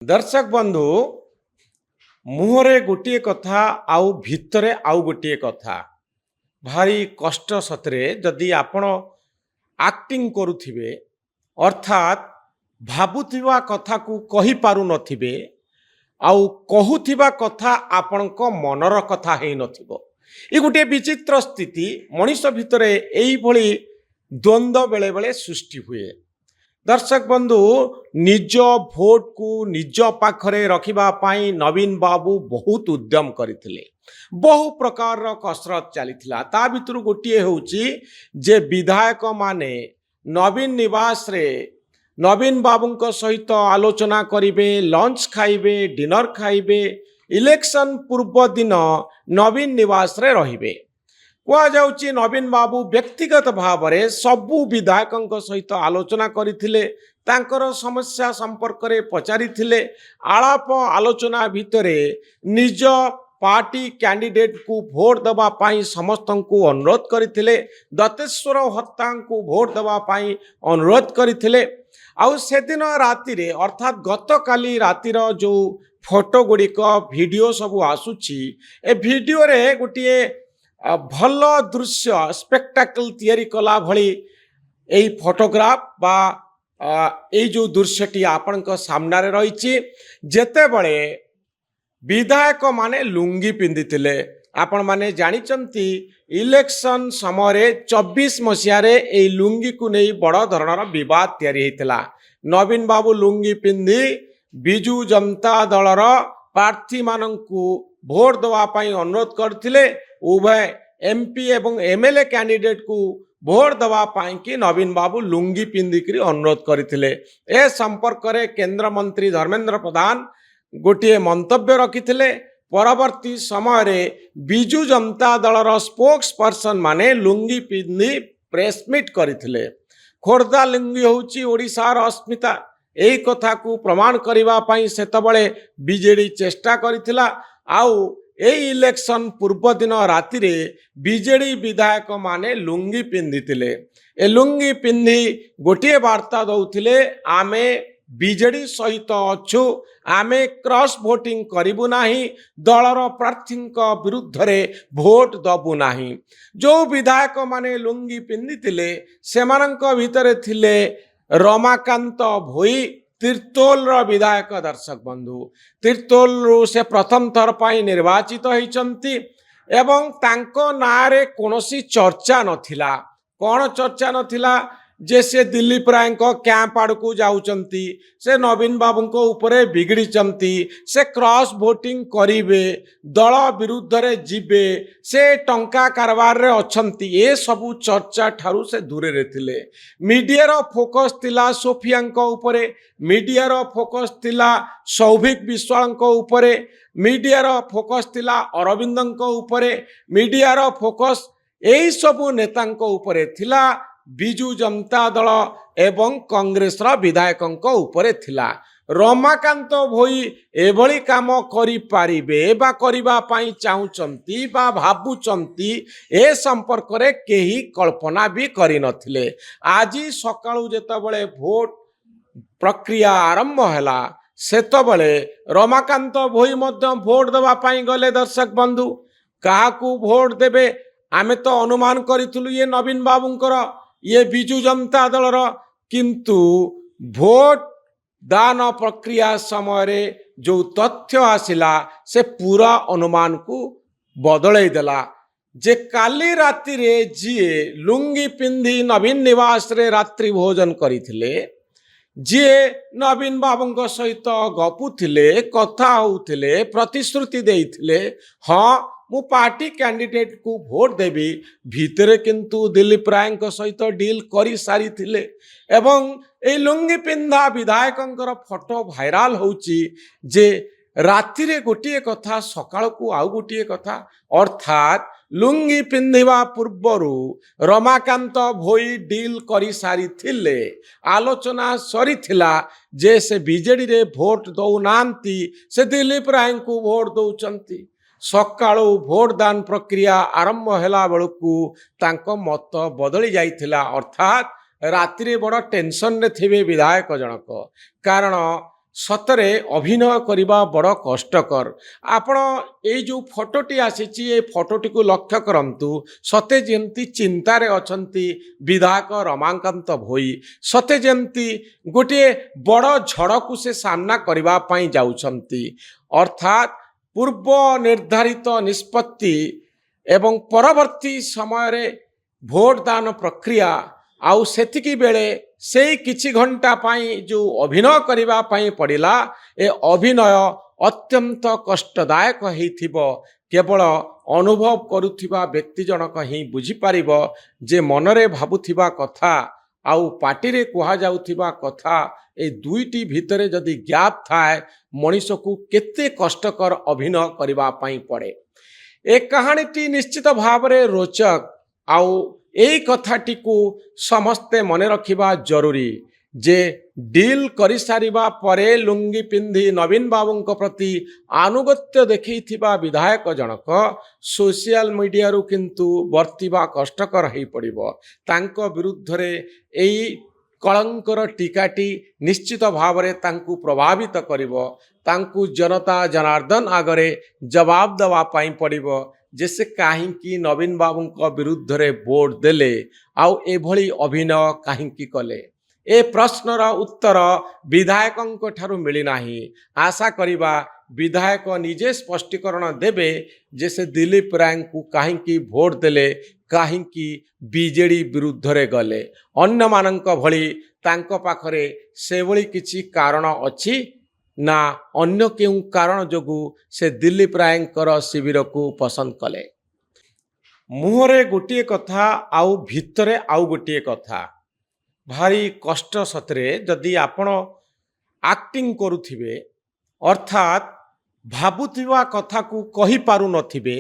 दर्शक बंधु मुहरे गोटे कथा आउ भितरे आउ गोटे कथा भारी कष्ट सतरे जदि आपण एक्टिंग करुथिबे अर्थात भाबुथिबा कथा को कहि पारु नथिबे आउ कहूथिबा कथा आपणक मनर कथा हेइ नथिबो। ये गोटे विचित्र स्थिति मनीष भितरे एई भली द्वंद्व बेले बेले सृष्टि हुए। दर्शक बंधु निज भोट को निज पाखरे रखिबा पाई नवीन बाबू बहुत उद्यम करथिले। बहु प्रकार कसरत चलीथिला। ता भितरु गोटे होउची जे विधायक माने नवीन निवास रे नवीन बाबूंक सहित आलोचना करिवे, लंच खाइबे, डिनर खाइबे, इलेक्शन पूर्व दिन नवीन निवास रे रहिबे। कहुच्छी नवीन बाबू व्यक्तिगत भाव में सबू विधायकों सहित आलोचना करथिले, तांकर समस्या संपर्क में पचारिथिले। आलाप आलोचना भितरे निज पार्टी कैंडिडेट को भोट दबा पाई समस्त को अनुरोध करथिले। दत्तेश्वर हत्या को भोट दबा पाई अनुरोध करथिले। आउ सेदिन राति रे अर्थात गत काली रातिर जो फोटो गुड़िक वीडियो सब आसुची ए वीडियो रे गोटे भल दृश्य स्पेक्टाकल तैयारी कला भली यही फोटोग्राफ बा यही जो दृश्यटी आपणक सामने रही जेते बड़े विधायक माने लुंगी पिंधिथिले। आपण माने जानिचंती इलेक्शन समय 24 मसीह रे ए लुंगी को नहीं बड़ धरणर विवाद तैयारी हेतिला। नवीन बाबू लुंगी पिंधि बिजू जनता दलर प्रार्थी मानंकु भोट दवा पाई अनुरोध करथिले। उभय एमपी एवं एमएलए कैंडिडेट को भोट दवा पाई कि नवीन बाबू लुंगी पिंधिक अनुरोध करथिले। ए संपर्क में केंद्र मंत्री धर्मेंद्र प्रधान गोटे मंतव्य रखिथिले। परवर्ती समय रे बिजू जनता दलर स्पोक्स पर्सन माने लुंगी पिंधि प्रेसमिट करथिले। खोर्धा लुंगी होउची ओडिशार अस्मिता। एही कथा को प्रमाण करिबा पाई सेतबळे बीजेडी चेष्टा करिथिला। आउ एही इलेक्शन पूर्व दिन राति रे बीजेडी विधायक माने लुंगी पिंधिथिले। ए लुंगी पिंधि गोटे वार्ता दउथिले, आमे बीजेडी सहित अच्छु, आमे क्रॉस वोटिंग करिबु नाही, दलर प्रार्थी विरुद्ध रे भोट दबु नाही। जो विधायक माने लुंगी पिंधिथिले सेमानंक भितरे थिले रमाकांत भोई, तीर्तोल विधायक। दर्शक बंधु तीर्तोल रु से प्रथम थर पाई निर्वाचित होइचंती एवं तांको नारे कोनोसी चर्चा नथिला। कौन चर्चा नथिला जे से दिलीप राय कैंप आड़ को जाउचंती, से नवीन बाबू को ऊपरे बिगड़ीचंती, से क्रॉस वोटिंग करिवे, दल विरुद्ध रे जिबे, से टंका कारबार रे अछंती। ए सबु चर्चा ठारू से दूरे रे थिले। मीडियार फोकस थिला सोफिया ऊपरे, मीडियार फोकस थिला सौभिक विश्वाल ऊपरे, मीडियार फोकस थिला अरविंद ऊपरे, मीडियार फोकस एई सबु नेतांको ऊपरे थिला। बिजू जनता दल एवं कांग्रेस विधायकों उपरे थिला। रमाकांत भोई एभली काम करि पारिबे बा करिबा पाई चाहुचंती बा भाबुचंती ए संपर्क रे केही कल्पना भी करि नथिले। आजी सकाळु जेतबळे भोट प्रक्रिया आरंभ हैला सेतबळे रमाकांत भोई मध्य भोट देवा पाई गले। दर्शक बंधु काहाकू भोट देबे आमे तो अनुमान करिथुलु ये नवीन बाबूंकर, ये बिजू जनता दलर, किंतु भोट दान प्रक्रिया समय जो तथ्य आसिला से पूरा अनुमान को बदलई देला। जे काली राति रे जीए लुंगी पिंधि नवीन निवास रे रात्रि भोजन करिथिले, जे नवीन बाबूंक सहित गपुथिले, कथा होउथिले, प्रतिश्रुति देइथिले, हाँ मु पार्टी कैंडिडेट को भोट देवी, भितरे किंतु दिलीप राय सहित डील करी सारी थिले। एवं ए लुंगी पिंधा विधायकंकर फोटो भाइराल होउची जे राति रे गोटे कथा सकाळ को आउ गोटे कथा। अर्थात लुंगी पिंधिबा पूर्वरु रमाकांत भोई डील करी सारी थिले। आलोचना सरी थिला जे से बीजेडी रे भोट दौ नांती, से दिलीप राय को भोट दौचंती। सकाळु भोट दान प्रक्रिया आरंभ हैला बेलकू तांको मत बदली जाइथिला। अर्थात रात्रि बड़ टेंशन रे थिबे विधायक जनक, कारण ସତରେ ଅଭିନୟ କରିବା ବଡ଼ କଷ୍ଟକର। ଆପଣ ଏଇ ଯେଉଁ ଫଟୋଟି ଆସିଛି ଏ ଫଟୋଟିକୁ ଲକ୍ଷ୍ୟ କରନ୍ତୁ। ସତେ ଯେମିତି ଚିନ୍ତାରେ ଅଛନ୍ତି ବିଧାୟକ ରମାକାନ୍ତ ଭୋଇ। ସତେ ଯେମିତି ଗୋଟିଏ ବଡ଼ ଝଡ଼କୁ ସେ ସାମ୍ନା କରିବା ପାଇଁ ଯାଉଛନ୍ତି। ଅର୍ଥାତ୍ ପୂର୍ବ ନିର୍ଦ୍ଧାରିତ ନିଷ୍ପତ୍ତି ଏବଂ ପରବର୍ତ୍ତୀ ସମୟରେ ଭୋଟ ଦାନ ପ୍ରକ୍ରିୟା ଆଉ ସେତିକି ବେଳେ ସେଇ କିଛି ଘଣ୍ଟା ପାଇଁ ଯେଉଁ ଅଭିନୟ କରିବା ପାଇଁ ପଡ଼ିଲା ଏ ଅଭିନୟ ଅତ୍ୟନ୍ତ କଷ୍ଟଦାୟକ ହେଇଥିବ। କେବଳ ଅନୁଭବ କରୁଥିବା ବ୍ୟକ୍ତି ଜଣକ ହିଁ ବୁଝିପାରିବ ଯେ ମନରେ ଭାବୁଥିବା କଥା ଆଉ ପାଟିରେ କୁହାଯାଉଥିବା କଥା ଏ ଦୁଇଟି ଭିତରେ ଯଦି ଗ୍ୟାପ୍ ଥାଏ ମଣିଷକୁ କେତେ କଷ୍ଟକର ଅଭିନୟ କରିବା ପାଇଁ ପଡ଼େ। ଏ କାହାଣୀଟି ନିଶ୍ଚିତ ଭାବରେ ରୋଚକ ଆଉ ଏଇ କଥାଟିକୁ ସମସ୍ତେ ମନେ ରଖିବା ଜରୁରୀ ଯେ ଡିଲ୍ କରିସାରିବା ପରେ ଲୁଙ୍ଗି ପିନ୍ଧି ନବୀନ ବାବୁଙ୍କ ପ୍ରତି ଆନୁଗତ୍ୟ ଦେଖେଇଥିବା ବିଧାୟକ ଜଣକ ସୋସିଆଲ ମିଡ଼ିଆରୁ କିନ୍ତୁ ବର୍ତ୍ତିବା କଷ୍ଟକର ହୋଇପଡ଼ିବ। ତାଙ୍କ ବିରୁଦ୍ଧରେ ଏଇ କଳଙ୍କର ଟୀକାଟି ନିଶ୍ଚିତ ଭାବରେ ତାଙ୍କୁ ପ୍ରଭାବିତ କରିବ। ତାଙ୍କୁ ଜନତା ଜନାର୍ଦ୍ଦନ ଆଗରେ ଜବାବ ଦେବା ପାଇଁ ପଡ଼ିବ ଯେ ସେ କାହିଁକି ନବୀନ ବାବୁଙ୍କ ବିରୁଦ୍ଧରେ ଭୋଟ ଦେଲେ ଆଉ ଏଭଳି ଅଭିନୟ କାହିଁକି କଲେ। ଏ ପ୍ରଶ୍ନର ଉତ୍ତର ବିଧାୟକଙ୍କ ଠାରୁ ମିଳିନାହିଁ। ଆଶା କରିବା ବିଧାୟକ ନିଜେ ସ୍ପଷ୍ଟୀକରଣ ଦେବେ ଯେ ସେ ଦିଲ୍ଲୀପ ରାୟଙ୍କୁ କାହିଁକି ଭୋଟ ଦେଲେ, କାହିଁକି ବିଜେଡ଼ି ବିରୁଦ୍ଧରେ ଗଲେ। ଅନ୍ୟମାନଙ୍କ ଭଳି ତାଙ୍କ ପାଖରେ ସେଭଳି କିଛି କାରଣ ଅଛି ନା ଅନ୍ୟ କେଉଁ କାରଣ ଯୋଗୁଁ ସେ ଦିଲ୍ଲୀପ ରାୟଙ୍କର ଶିବିରକୁ ପସନ୍ଦ କଲେ। ମୁହଁରେ ଗୋଟିଏ କଥା ଆଉ ଭିତରେ ଆଉ ଗୋଟିଏ କଥା। ଭାରି କଷ୍ଟ ସତରେ ଯଦି ଆପଣ ଆକ୍ଟିଂ କରୁଥିବେ ଅର୍ଥାତ୍ ଭାବୁଥିବା କଥାକୁ କହିପାରୁନଥିବେ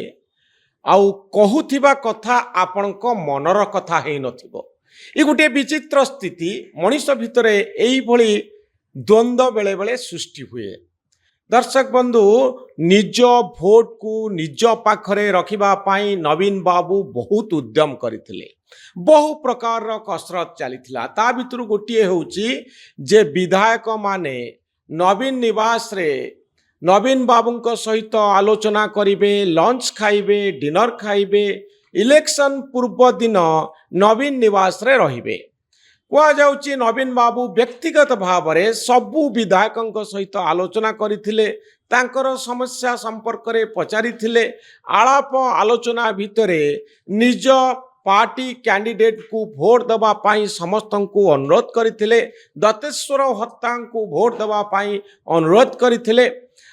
ଆଉ କହୁଥିବା କଥା ଆପଣଙ୍କ ମନର କଥା ହେଇନଥିବ। ଏ ଗୋଟିଏ ବିଚିତ୍ର ସ୍ଥିତି। ମଣିଷ ଭିତରେ ଏଇଭଳି ଦ୍ୱନ୍ଦ୍ୱ ବେଳେବେଳେ ସୃଷ୍ଟି ହୁଏ। ଦର୍ଶକ ବନ୍ଧୁ, ନିଜ ଭୋଟକୁ ନିଜ ପାଖରେ ରଖିବା ପାଇଁ ନବୀନ ବାବୁ ବହୁତ ଉଦ୍ୟମ କରିଥିଲେ। ବହୁ ପ୍ରକାରର କସରତ ଚାଲିଥିଲା। ତା ଭିତରୁ ଗୋଟିଏ ହେଉଛି ଯେ ବିଧାୟକମାନେ ନବୀନ ନିବାସରେ ନବୀନ ବାବୁଙ୍କ ସହିତ ଆଲୋଚନା କରିବେ, ଲଞ୍ଚ ଖାଇବେ, ଡିନର ଖାଇବେ, ଇଲେକ୍ସନ ପୂର୍ବ ଦିନ ନବୀନ ନିବାସରେ ରହିବେ। କୁହାଯାଉଛି ନବୀନ ବାବୁ ବ୍ୟକ୍ତିଗତ ଭାବରେ ସବୁ ବିଧାୟକଙ୍କ ସହିତ ଆଲୋଚନା କରିଥିଲେ, ତାଙ୍କର ସମସ୍ୟା ସମ୍ପର୍କରେ ପଚାରିଥିଲେ। ଆଳାପ ଆଲୋଚନା ଭିତରେ ନିଜ ପାର୍ଟି କ୍ୟାଣ୍ଡିଡେଟକୁ ଭୋଟ ଦେବା ପାଇଁ ସମସ୍ତଙ୍କୁ ଅନୁରୋଧ କରିଥିଲେ। ଦତେଶ୍ୱର ହତ୍ୟାଙ୍କୁ ଭୋଟ ଦେବା ପାଇଁ ଅନୁରୋଧ କରିଥିଲେ।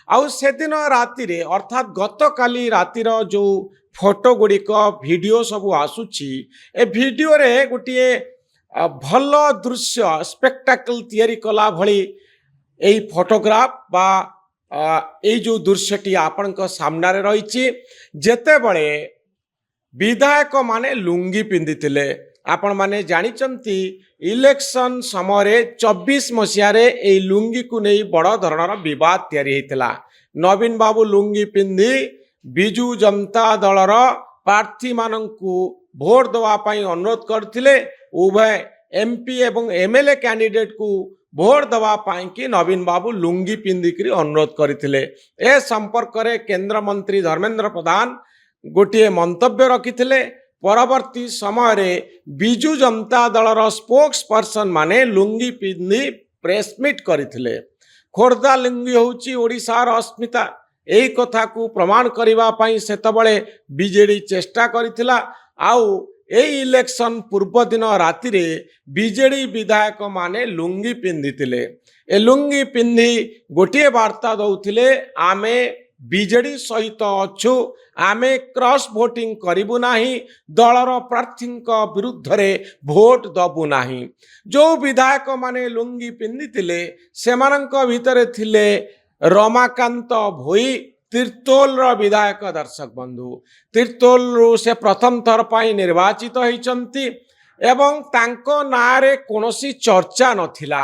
ଆଉ ସେଦିନ ରାତିରେ ଅର୍ଥାତ୍ ଗତକାଲି ରାତିର ଯେଉଁ ଫଟୋ ଗୁଡ଼ିକ ଭିଡ଼ିଓ ସବୁ ଆସୁଛି ଏ ଭିଡ଼ିଓରେ ଗୋଟିଏ ଭଲ ଦୃଶ୍ୟ ସ୍ପେକ୍ଟାକଲ ତିଆରି କଲା ଭଳି ଏଇ ଫଟୋଗ୍ରାଫ ବା ଏଇ ଯେଉଁ ଦୃଶ୍ୟଟି ଆପଣଙ୍କ ସାମ୍ନାରେ ରହିଛି। ଯେତେବେଳେ ବିଧାୟକମାନେ ଲୁଙ୍ଗି ପିନ୍ଧିଥିଲେ, ଆପଣମାନେ ଜାଣିଛନ୍ତି ଇଲେକ୍ସନ ସମୟରେ 24 ମସିହାରେ ଏଇ ଲୁଙ୍ଗିକୁ ନେଇ ବଡ଼ ଧରଣର ବିବାଦ ତିଆରି ହୋଇଥିଲା। ନବୀନ ବାବୁ ଲୁଙ୍ଗି ପିନ୍ଧି ବିଜୁ ଜନତା ଦଳର ପ୍ରାର୍ଥୀମାନଙ୍କୁ ଭୋଟ ଦେବା ପାଇଁ ଅନୁରୋଧ କରିଥିଲେ। ଉଭୟ ଏମ୍ପି ଏବଂ ଏମ୍ଏଲ୍ଏ କ୍ୟାଣ୍ଡିଡେଟକୁ ଭୋଟ ଦେବା ପାଇଁକି ନବୀନ ବାବୁ ଲୁଙ୍ଗି ପିନ୍ଧିକରି ଅନୁରୋଧ କରିଥିଲେ। ଏ ସମ୍ପର୍କରେ କେନ୍ଦ୍ରମନ୍ତ୍ରୀ ଧର୍ମେନ୍ଦ୍ର ପ୍ରଧାନ ଗୋଟିଏ ମନ୍ତବ୍ୟ ରଖିଥିଲେ। ପରବର୍ତ୍ତୀ ସମୟରେ ବିଜୁ ଜନତା ଦଳର ସ୍ପୋକ୍ସ ପର୍ସନ ମାନେ ଲୁଙ୍ଗି ପିନ୍ଧି ପ୍ରେସମିଟ୍ କରିଥିଲେ। ଖୋର୍ଦ୍ଧା ଲୁଙ୍ଗି ହେଉଛି ଓଡ଼ିଶାର ଅସ୍ମିତା। ଏହି କଥାକୁ ପ୍ରମାଣ କରିବା ପାଇଁ ସେତେବେଳେ ବିଜେଡ଼ି ଚେଷ୍ଟା କରିଥିଲା। ଆଉ ଏଇ ଇଲେକ୍ସନ ପୂର୍ବ ଦିନ ରାତିରେ ବିଜେଡ଼ି ବିଧାୟକମାନେ ଲୁଙ୍ଗି ପିନ୍ଧିଥିଲେ। ଏ ଲୁଙ୍ଗି ପିନ୍ଧି ଗୋଟିଏ ବାର୍ତ୍ତା ଦେଉଥିଲେ, ଆମେ ବିଜେଡ଼ି ସହିତ ଅଛୁ, ଆମେ କ୍ରସ୍ ଭୋଟିଂ କରିବୁ ନାହିଁ, ଦଳର ପ୍ରାର୍ଥୀଙ୍କ ବିରୁଦ୍ଧରେ ଭୋଟ ଦେବୁ ନାହିଁ। ଯେଉଁ ବିଧାୟକମାନେ ଲୁଙ୍ଗି ପିନ୍ଧିଥିଲେ ସେମାନଙ୍କ ଭିତରେ ଥିଲେ ରମାକାନ୍ତ ଭୋଇ, ତିର୍ତ୍ତୋଲର ବିଧାୟକ। ଦର୍ଶକ ବନ୍ଧୁ, ତିର୍ତ୍ତୋଲରୁ ସେ ପ୍ରଥମ ଥର ପାଇଁ ନିର୍ବାଚିତ ହୋଇଛନ୍ତି ଏବଂ ତାଙ୍କ ନାଁରେ କୌଣସି ଚର୍ଚ୍ଚା ନଥିଲା।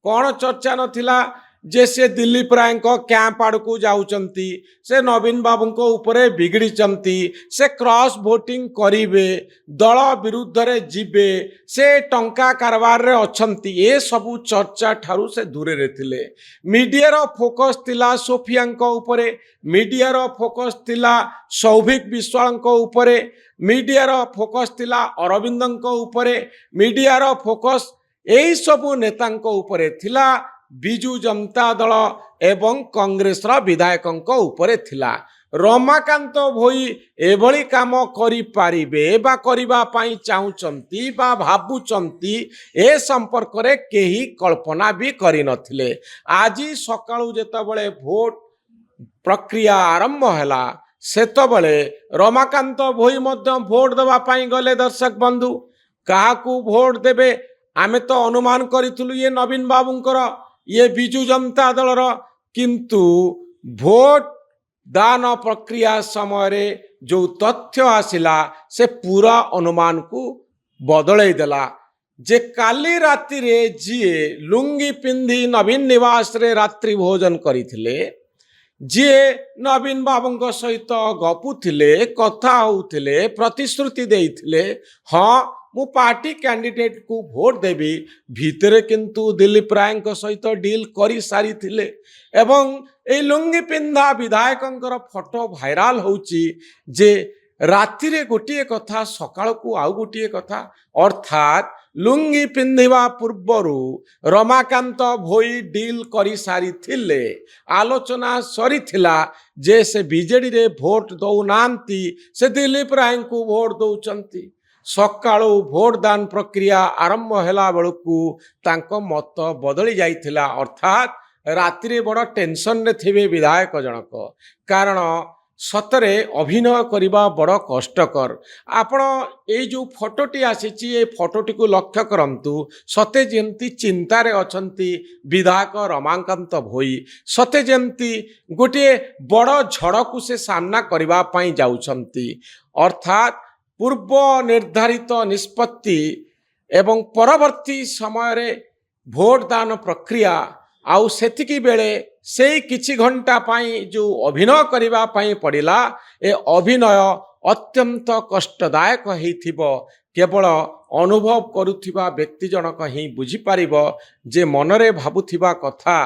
କ'ଣ ଚର୍ଚ୍ଚା ନଥିଲା जे से दिलीप राय कैंप आड़ को जाउचंती से नवीन बाबू उपरे बिगड़ी से क्रॉस वोटिंग करिवे दल विरुद्ध रे जीवे से टंका कारबार रे अछंती ए सबु चर्चा ठारू से दूरे रे थिले। मीडिया रो फोकस थिला सोफिया उपरे, मीडिया रो फोकस थिला सौभिक विश्वाल उपरे, मीडिया रो फोकस थिला अरविंद उपरे, मीडिया रो फोकस एई सबु नेतांको उपरे थिला बिजू जनता दल एवं कांग्रेस विधायकों उपरे थिला। रमाकांत भोई एभली काम करि पारिबे बा करिबा पई चाहुचंती बा भाबुचंती ए संपर्क रे केही कल्पना भी करि नथिले। आज सकाळु जेतबळे भोट प्रक्रिया आरंभ हैला सेतबळे रमाकांत भोई मध्य भोट देवा पई गले। दर्शक बंधु काहाकू भोट देबे आमे तो अनुमान करिथुलु ये नवीन बाबूंकर ये बिजू जनता दलर, किंतु भोट दान प्रक्रिया समय जो तथ्य आसिला से पूरा अनुमान को बदलई देला। जे काली राति रे जीए लुंगी पिंधी नवीन निवास रे रात्रि भोजन करिथिले, जे नवीन बाबूंक सहित गपुथिले कथा होउथिले प्रतिश्रुति देइथिले हाँ मु पार्टी कैंडिडेट को भोट देवी भितरे किंतु दिलीप राय सहित डील करी सारी थिले एवं ए लुंगी पिंधा विधायकंकर फोटो भाइराल होउची जे राति रे गोटिए कथा सकाळ को आउ गोटिए कथा, अर्थात लुंगी पिंधिबा पूर्वरु रमाकांत भोई डील करी सारी थिले। आलोचना सरी थिला जे से बीजेडी रे भोट दउ नांती से दिलीप राय को भोट दउचंती। सकाळु भोट दान प्रक्रिया आरंभ हैला बेलकू तांको मत बदली जाइथिला, अर्थात रात्रि बड़ टेंशन रे थिबे विधायक जनक, कारण सतरे अभिनय करिबा बड़ कष्टकर। आपण ए जो फोटोटी आसीची ए फोटोटी को लक्ष्य करंतु सते जेंती चिंता रे अछंती विधायक रमाकांत भोई, सते जेंती गोटे बड़ झड़ को से सामना करिबा पई जाउछंती। अर्थात पूर्व निर्धारित निष्पत्ति एवं परवर्ती समय रे भोट दान प्रक्रिया आउ सेतिकी बेले से किछि घंटा पाई जो अभिनय करिबा पाई पड़िला, ए अभिनय अत्यंत कष्टदायक हेथिबो। केवल अनुभव करुथिबा व्यक्ति जनक ही बुझी पारिबो जे मनरे भाबुथिबा कथा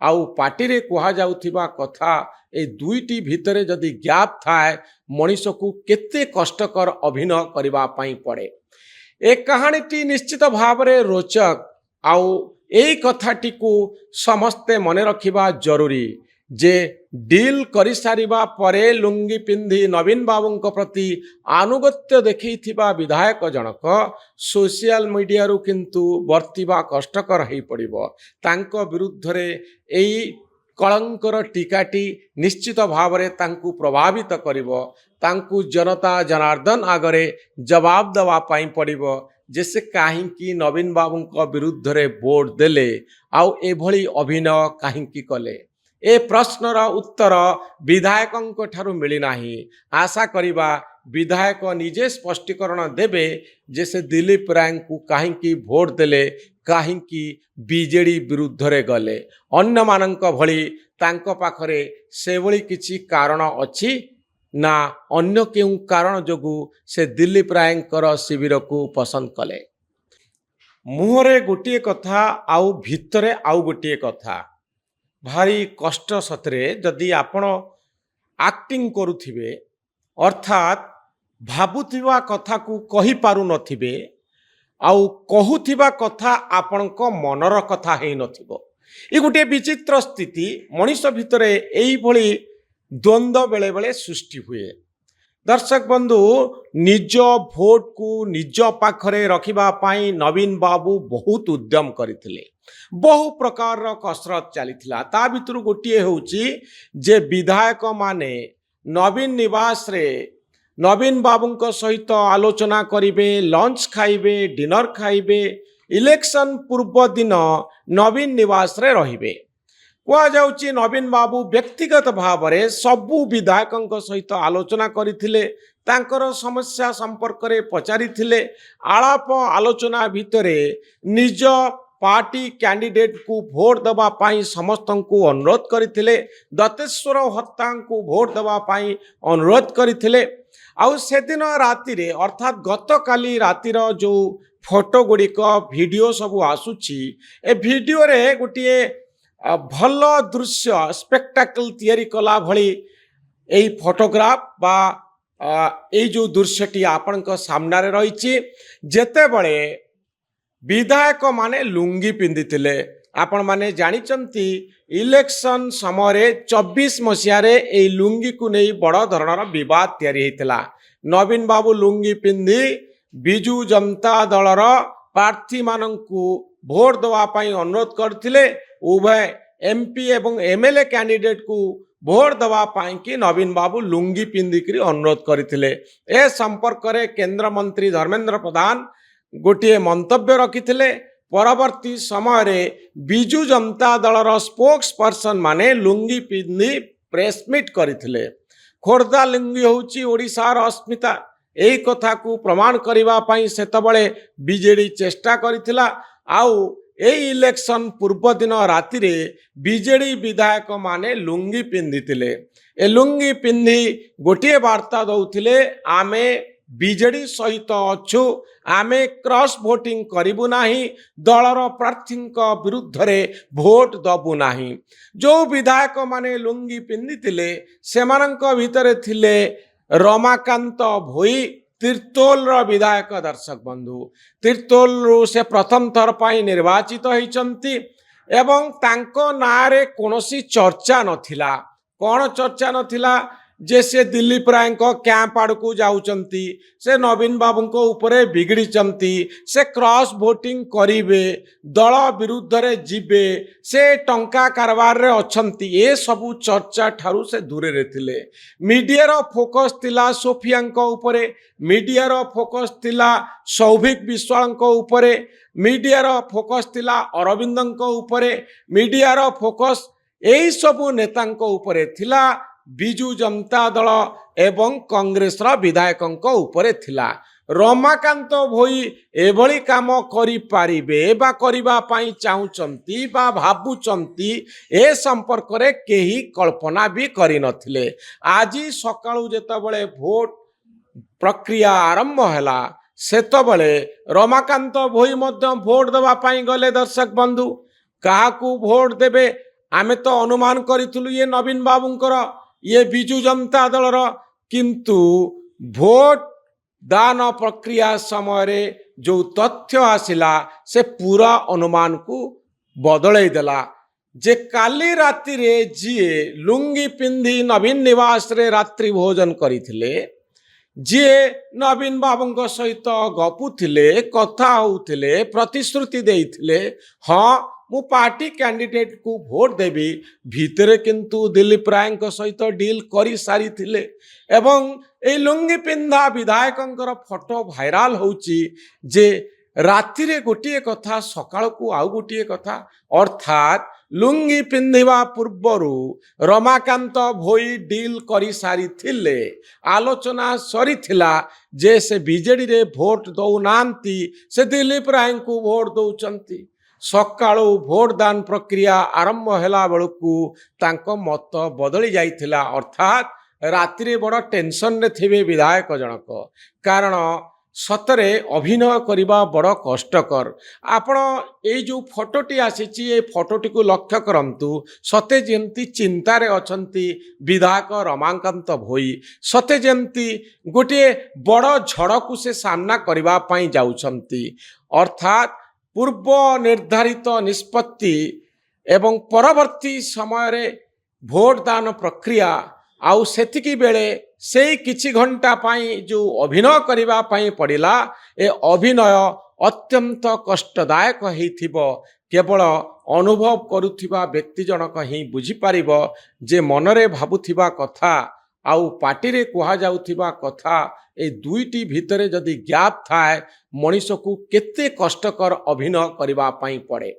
आउ पार्टी रे कुहा जाउथिबा कथा ए दुईटी भितरे जदि गैप थाए मनीष को केते कष्टकर अभिनय करिबा पाई पड़े। ए कहानीटी निश्चित भाव रे रोचक आउ एई कथाटी को समस्ते मने रखिबा जरूरी जे डील करि सारिबा परे लुंगी पिंधी नवीन बाबूंक प्रति आनुगत्य देखैथिबा विधायक जनक सोशल मीडिया रु किंतु वर्तिबा कष्टकर हेई पड़िबो। तांको विरुद्ध रे एई कलंकर टीकाटी निश्चित भाव रे तांकु प्रभावित करिबो। तांकु जनता जनार्दन आगरे जवाब दवा पाई पड़िबो जैसे कहीं नवीन बाबू विरुद्ध रे वोट देले आउ एभली अभिनय कहीं कले। ए प्रश्नर उत्तर विधायकों ठारू मिली नाही। आशा करिबा विधायक निजे स्पष्टीकरण देबे जैसे दिलीप राय को कहीं वोट देले, कहीं बीजेडी विरुद्ध रे गले। अन्य मानक भली तांको पाखरे सेभली किछि कारण अछि ना अन्य केउ कारण जोगु से दिलीप राय शिविर को पसंद कले। मुहरे गोटे कथा आउ भितरे आउ गोटे कथा, भारी कष्ट सतरे जदि आपण एक्टिंग करुथिबे अर्थात भाबुथिबा कथा को कहि पारु नथिबे आउ कहूथिबा कथा आपणको मनर कथा हेई नथिबो। ए गोटे विचित्र स्थिति मनीष भितरे एई भली द्वंद्व बेले बेले सृष्टि हुए। दर्शक बंधु निज भोट को निज पाखरे रखिबा पाई नवीन बाबू बहुत उद्यम करथिले, बहु प्रकार कसरत चलीथिला। ता भितर गोटे होउची जे विधायक माने नवीन निवास रे नवीन बाबूंक सहित आलोचना करिवे, लंच खाइबे, डिनर खाइबे, इलेक्शन पूर्व दिन नवीन निवास रे रहिबे। कुआ जाउची नवीन बाबू व्यक्तिगत भाव रे सबु विधायकों सहित आलोचना करिथिले, तांकर समस्या संपर्क रे पचारिथिले। आलाप आलोचना भितरे निज पार्टी कैंडिडेट को भोट दबा पाई समस्त को अनुरोध करथिले दत्तेश्वर हत्या को भोट दबा पाई अनुरोध करथिले आउ से दिन राति रे अर्थात गत काली रातिर जो फोटो गुड़िक वीडियो सब आसुची ए वीडियो रे गोटे भल दृश्य स्पेक्टाकल तैयारी कला भली एई फोटोग्राफ बा एई जो दृश्यटी आपण सामने रही जेते बळे विधायक माने लुंगी पिंधिथिले आपण माने जानिचंती इलेक्शन समय 24 मसीहारे एई लुंगी को नहीं बड़ धरणर विवाद तैयारी हेतिला। नवीन बाबू लुंगी पिंधि बिजू जनता दलर प्रार्थी मानंकु भोट दवा पाई अनुरोध करथिले उभय एमपी एवं एमएलए कैंडिडेट को भोट दवा पाई कि नवीन बाबू लुंगी पिंधिकरी अनुरोध करथिले। ए संपर्क रे केंद्र मंत्री धर्मेंद्र प्रधान गोटे मंतव्य रखिथिले। परवर्ती समय रे बिजू जनता दलर स्पोक्स पर्सन माने लुंगी पिंधि प्रेसमिट करथिले। खोर्धा लुंगी होउची ओडिशार अस्मिता एही कथा को प्रमाण करिवा पाई सेतबळे बीजेडी चेष्टा करिथिला। आउ एही इलेक्शन पूर्व दिन राति रे बीजेडी विधायक माने लुंगी पिंधिथिले। ए लुंगी पिंधि गोटे वार्ता दउथिले आमे बीजेडी सहित अच्छु आमे क्रॉस वोटिंग करिबु नाही दलर प्रार्थी विरुद्ध रे भोट दबु नाही। जो विधायक माने लुंगी पिंधिथिले सेमानंक भितरे थिले रमाकांत भोई तीर्तोल विधायक। दर्शक बंधु तीर्तोल से प्रथम थर पाई निर्वाचित होइचंती एवं तांको नारे कोनोसी चर्चा नथिला। कौन चर्चा नथिला जे से दिलीप राय कैंप आड़ को जाउचंती से नवीन बाबू को ऊपरे बिगड़ीचंती से क्रॉस वोटिंग करिवे दल विरुद्ध रे जिबे से टंका कारबार रे अछंती ए सबु चर्चा ठारू से दूरे रे थिले। मीडिया रो फोकस थिला सोफिया ऊपरे मीडिया रो फोकस थिला सौभिक विश्वाल ऊपरे मीडिया रो फोकस थिला अरविंद ऊपरे मीडिया रो फोकस एई सबु नेता ऊपरे थिला बिजू जनता दल एवं कांग्रेस विधायक उपरे थिला। रमाकांत भोई एभली काम करि पारिबे बा करिबा पाई चाहुचंती बा भाबुचंती ए संपर्क रे केही कल्पना भी करि नथिले। आजी सकाळु जेतबळे भोट प्रक्रिया आरंभ हैला सेतबळे रमाकांत भोई मध्य भोट देवा पाई गले। दर्शक बंधु काहाकू भोट देबे आमे तो अनुमान करिथुलु ये नवीन बाबूंकर ये बिजू जनता दलर किंतु भोट दान प्रक्रिया समय रे जो तथ्य आसिला से पूरा अनुमान को बदलै देला। जे काली राति रे जिए लुंगी पिंधि नवीन निवास रे रात्रि भोजन करिथिले जे नवीन बाबूंक सहित गपुथिले कथा होउथिले प्रतिश्रुति देइथिले हाँ मु पार्टी कैंडिडेट को भोट देवी भितरे किंतु दिलीप राय सहित डील करी सारी थिले एवं ए लुंगी पिंधा विधायकंकर फोटो भाइराल होउची जे राति रे गोटे कथा सकाळ को आउ गोटे कथा अर्थात लुंगी पिंधिबा पूर्वरु रमाकांत भोई डील करी सारी थिले। आलोचना सरी थिला जे से बीजेडी रे भोट दउ नांती से दिलीप राय को भोट दउचंती। सकाळु भोट दान प्रक्रिया आरंभ हैला बेलकू तांको मत बदली जाइथिला अर्थात राति रे बड़ टेंशन रे थिबे विधायक जनक कारण सतरे अभिनय करिबा बड़ कष्टकर। आपण ए जो फोटोटी आसीची ए फोटोटी को लक्ष्य करंतु सते जेंती चिंता रे अछंती विधायक रमाकांत भोई सते जेंती गोटे बड़ झड़ को से सामना करिबा पई जाउछंती अर्थात पूर्व निर्धारित निष्पत्ति एवं परवर्ती समय रे भोट दान प्रक्रिया आउ सेतिकी बेले से किछि घंटा पाई जो अभिनय करिबा पाई पड़िला ए अभिनय अत्यंत कष्टदायक हेथिबो केवल अनुभव करुथिबा व्यक्ति जनक ही बुझी पारिबो जे मनरे भाबुथिबा कथा आउ पार्टी रे कुहा जाउथिबा कथा ए दुईटी भितरे जदि गैप थाए मनीष को केते कष्टकर अभिनय करिबा पाई पड़े।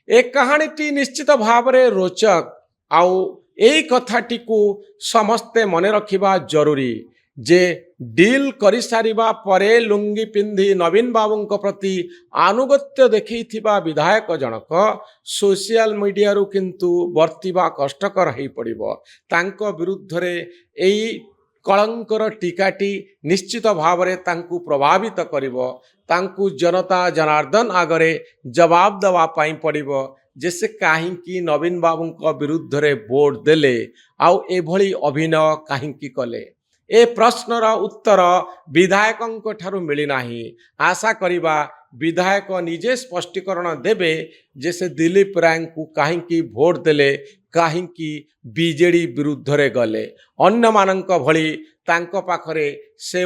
ए कहानीटी निश्चित भाव रे रोचक आउ एई कथाटी को समस्ते मने रखिबा जरूरी ଯେ ଡିଲ୍ କରିସାରିବା ପରେ ଲୁଙ୍ଗି ପିନ୍ଧି ନବୀନ ବାବୁଙ୍କ ପ୍ରତି ଆନୁଗତ୍ୟ ଦେଖେଇଥିବା ବିଧାୟକ ଜଣକ ସୋସିଆଲ ମିଡ଼ିଆରୁ କିନ୍ତୁ ବର୍ତ୍ତିବା କଷ୍ଟକର ହୋଇପଡ଼ିବ। ତାଙ୍କ ବିରୁଦ୍ଧରେ ଏଇ କଳଙ୍କର ଟୀକାଟି ନିଶ୍ଚିତ ଭାବରେ ତାଙ୍କୁ ପ୍ରଭାବିତ କରିବ। ତାଙ୍କୁ ଜନତା ଜନାର୍ଦ୍ଦନ ଆଗରେ ଜବାବ ଦେବା ପାଇଁ ପଡ଼ିବ ଯେ ସେ କାହିଁକି ନବୀନ ବାବୁଙ୍କ ବିରୁଦ୍ଧରେ ଭୋଟ ଦେଲେ ଆଉ ଏଭଳି ଅଭିନୟ କାହିଁକି କଲେ। ଏ ପ୍ରଶ୍ନର ଉତ୍ତର ବିଧାୟକଙ୍କ ଠାରୁ ମିଳିନାହିଁ। ଆଶା କରିବା ବିଧାୟକ ନିଜେ ସ୍ପଷ୍ଟୀକରଣ ଦେବେ ଯେ ସେ ଦିଲ୍ଲୀପ ରାୟଙ୍କୁ କାହିଁକି ଭୋଟ ଦେଲେ, କାହିଁକି ବିଜେଡି ବିରୁଦ୍ଧରେ ଗଲେ। ଅନ୍ୟମାନଙ୍କ ଭଳି ତାଙ୍କ ପାଖରେ ସେ